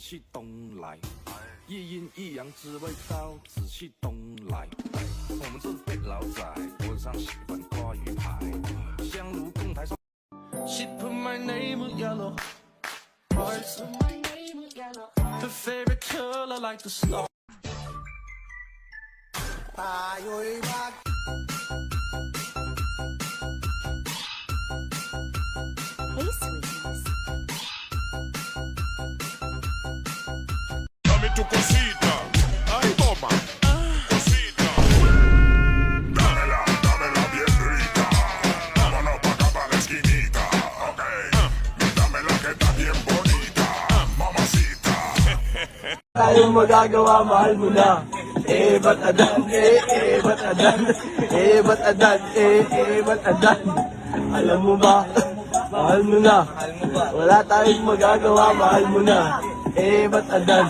细东来，一阴一阳之味道，仔细东来。我们这是被老仔，桌子上喜欢挂鱼牌，香炉供台上。She put my name in yellow, hearts of my name in yellow. Her favorite color like the snow. Tayo'y Hey, sweetness. Dame tu cosita, ay toma, cosita. Dámela bien rica. Vámonos pa' acá pa' la esquinita, ok. Dámela que está bien bonita, mamacita. tayong magagawa, mahal mo na. Ba't adan, ba't adan, ba't adan, ba't adan. Alam mo ba, mahal mo na. Wala tayong magagawa, mahal mo na. Ba't adan,